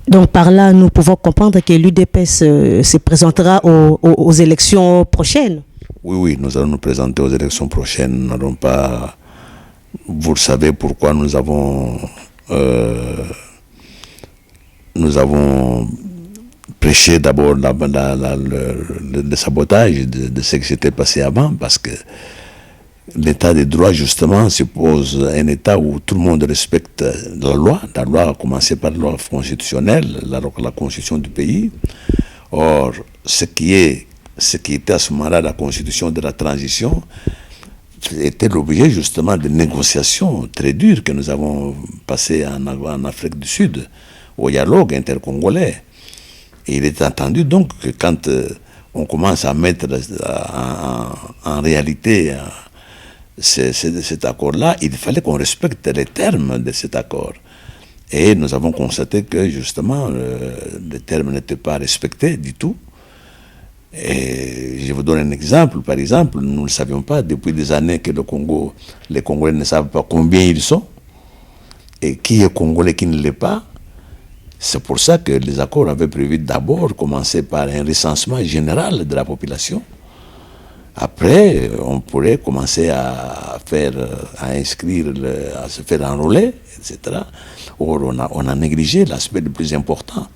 Donc par là, nous pouvons comprendre que l'UDPS se présentera aux élections prochaines. Oui, oui, nous allons nous présenter aux élections prochaines. Nous n'allons pas... Vous le savez pourquoi nous avons prêché d'abord le sabotage de ce qui s'était passé avant, parce que l'état de droit, justement, suppose un état où tout le monde respecte la loi. La loi a commencé par la loi constitutionnelle, la constitution du pays. Or, ce qui était à ce moment-là la constitution de la transition était l'objet justement de négociations très dures que nous avons passées en Afrique du Sud, au dialogue intercongolais. Et il est entendu donc que quand on commence à mettre en réalité cet accord-là, il fallait qu'on respecte les termes de cet accord. Et nous avons constaté que justement les termes n'étaient pas respectés du tout. Et je vous donne un exemple. Par exemple, nous ne savions pas depuis des années que les Congolais ne savent pas combien ils sont et qui est Congolais, qui ne l'est pas. C'est pour ça que les accords avaient prévu d'abord commencer par un recensement général de la population. Après, on pourrait commencer à inscrire, à se faire enrôler, etc. Or, on a négligé l'aspect le plus important.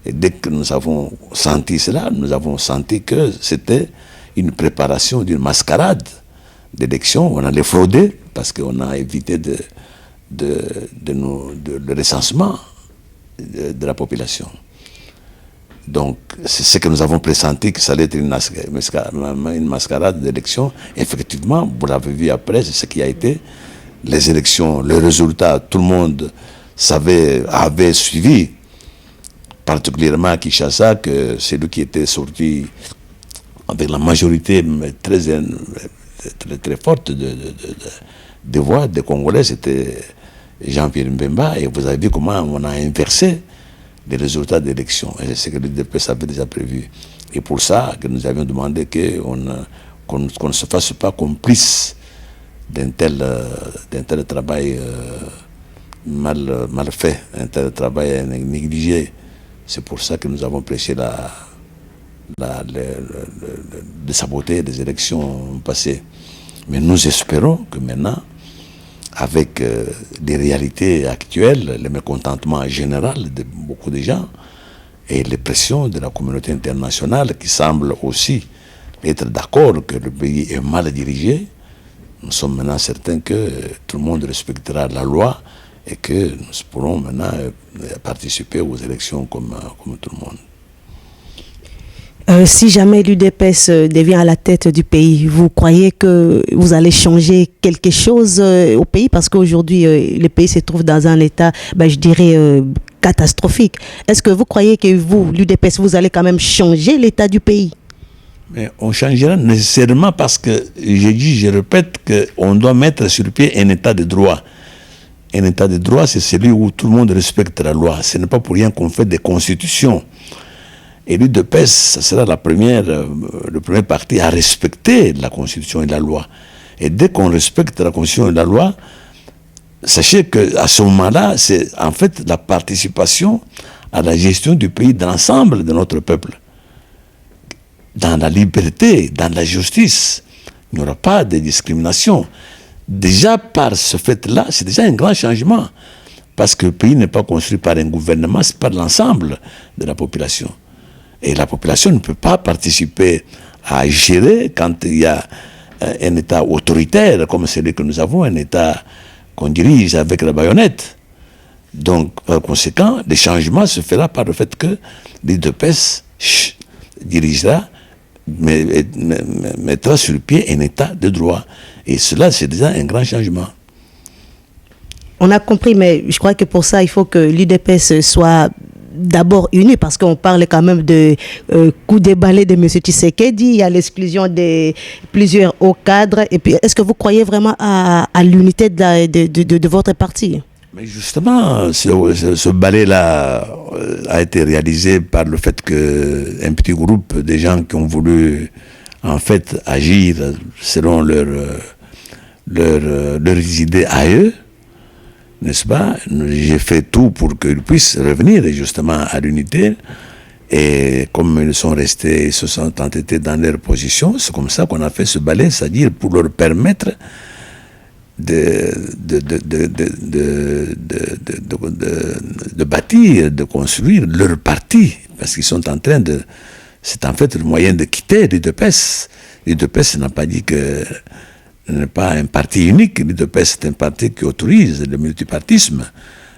Et dès que nous avons senti cela, nous avons senti que c'était une préparation d'une mascarade d'élection. On allait frauder parce qu'on a évité le recensement de la population. Donc, c'est ce que nous avons pressenti, que ça allait être une mascarade d'élection. Effectivement, vous l'avez vu après, c'est ce qui a été. Les élections, le résultat, tout le monde avait suivi, particulièrement à Kinshasa, que c'est lui qui était sorti avec la majorité très, très, très forte de voix des Congolais, c'était Jean-Pierre Mbemba, et vous avez vu comment on a inversé les résultats d'élection. Et c'est ce que l'UDPS avait déjà prévu. Et pour ça, que nous avions demandé qu'on ne se fasse pas complice d'un tel travail mal fait, un tel travail négligé. C'est pour ça que nous avons prêché de saboter les élections passées. Mais nous espérons que maintenant, avec les réalités actuelles, le mécontentement général de beaucoup de gens et les pressions de la communauté internationale qui semble aussi être d'accord que le pays est mal dirigé, nous sommes maintenant certains que tout le monde respectera la loi et que nous pourrons maintenant participer aux élections comme tout le monde. Si jamais l'UDPS devient à la tête du pays, vous croyez que vous allez changer quelque chose au pays? Parce qu'aujourd'hui, le pays se trouve dans un état, je dirais, catastrophique. Est-ce que vous croyez que vous, l'UDPS, vous allez quand même changer l'état du pays? Mais on changera nécessairement parce que, je répète, qu'on doit mettre sur pied un état de droit. Un état de droit, c'est celui où tout le monde respecte la loi. Ce n'est pas pour rien qu'on fait des constitutions. Et l'UDPS, ça sera le premier parti à respecter la Constitution et la loi. Et dès qu'on respecte la Constitution et la loi, sachez qu'à ce moment-là, c'est en fait la participation à la gestion du pays de l'ensemble de notre peuple. Dans la liberté, dans la justice, il n'y aura pas de discrimination. Déjà par ce fait-là, c'est déjà un grand changement. Parce que le pays n'est pas construit par un gouvernement, c'est par l'ensemble de la population. Et la population ne peut pas participer à gérer quand il y a un État autoritaire comme celui que nous avons, un État qu'on dirige avec la baïonnette. Donc, par conséquent, le changement se fera par le fait que l'UDPS dirigera, mettra sur le pied un État de droit. Et cela, c'est déjà un grand changement. On a compris, mais je crois que pour ça, il faut que l'UDPS soit d'abord unis, parce qu'on parle quand même de coup de balai de M. Tshisekedi, il y a l'exclusion de plusieurs hauts cadres. Et puis, est-ce que vous croyez vraiment à l'unité de votre parti? Mais justement, ce balai-là a été réalisé par le fait qu'un petit groupe de gens qui ont voulu en fait agir selon leurs idées à eux, n'est-ce pas? J'ai fait tout pour qu'ils puissent revenir justement à l'unité. Et comme ils sont restés, ils se sont entêtés dans leur position, c'est comme ça qu'on a fait ce balai, c'est-à-dire pour leur permettre de bâtir, de construire leur parti, parce qu'ils sont en train de... C'est en fait le moyen de quitter l'UDPS. L'UDPS n'a pas dit que ce n'est pas un parti unique, l'UDPS c'est un parti qui autorise le multipartisme.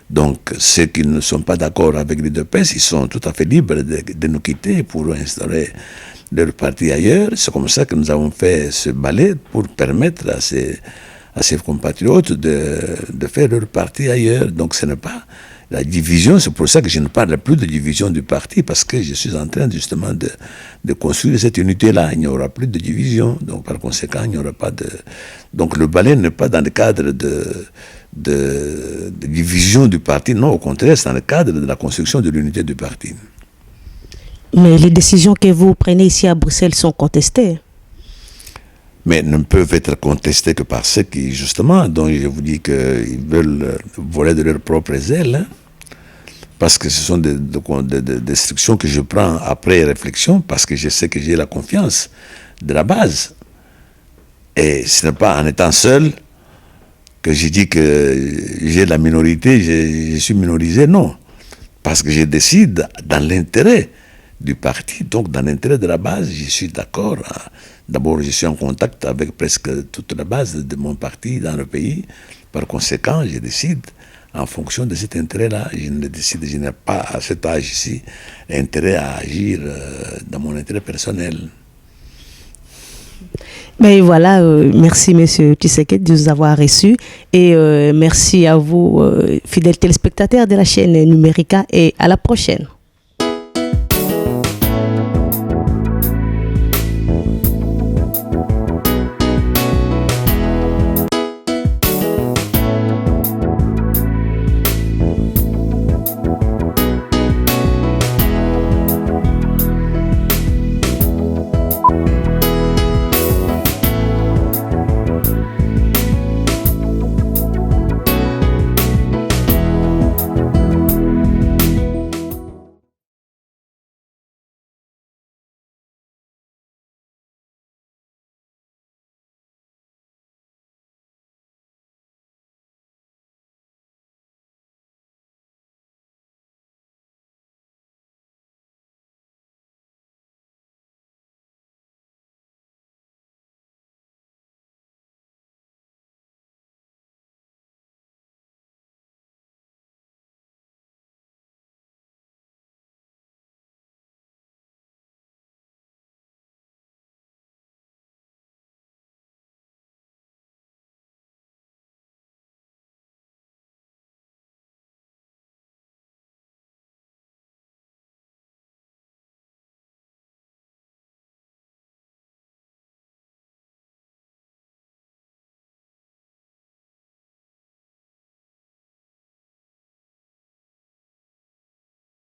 Donc, ceux qui ne sont pas d'accord avec l'UDPS, ils sont tout à fait libres de nous quitter pour instaurer leur parti ailleurs. C'est comme ça que nous avons fait ce balai pour permettre à ces compatriotes de faire leur parti ailleurs. Donc, ce n'est pas la division. C'est pour ça que je ne parle plus de division du parti, parce que je suis en train justement de construire cette unité-là. Il n'y aura plus de division. Donc, par conséquent, il n'y aura pas de... Donc, le balai n'est pas dans le cadre de division du parti. Non, au contraire, c'est dans le cadre de la construction de l'unité du parti. Mais les décisions que vous prenez ici à Bruxelles sont contestées. Mais ne peuvent être contestées que par ceux qui, justement, dont je vous dis qu'ils veulent voler de leurs propres ailes, hein, parce que ce sont des instructions que je prends après réflexion, parce que je sais que j'ai la confiance de la base. Et ce n'est pas en étant seul que je dis que j'ai la minorité, je suis minorisé, non. Parce que je décide dans l'intérêt du parti, donc dans l'intérêt de la base, je suis d'accord. D'abord, je suis en contact avec presque toute la base de mon parti dans le pays. Par conséquent, je décide en fonction de cet intérêt-là. Je ne décide, je n'ai pas à cet âge ici intérêt à agir dans mon intérêt personnel. Mais voilà, merci Monsieur Tshisekedi de nous avoir reçus et merci à vous, fidèles téléspectateurs de la chaîne Numérica, et à la prochaine.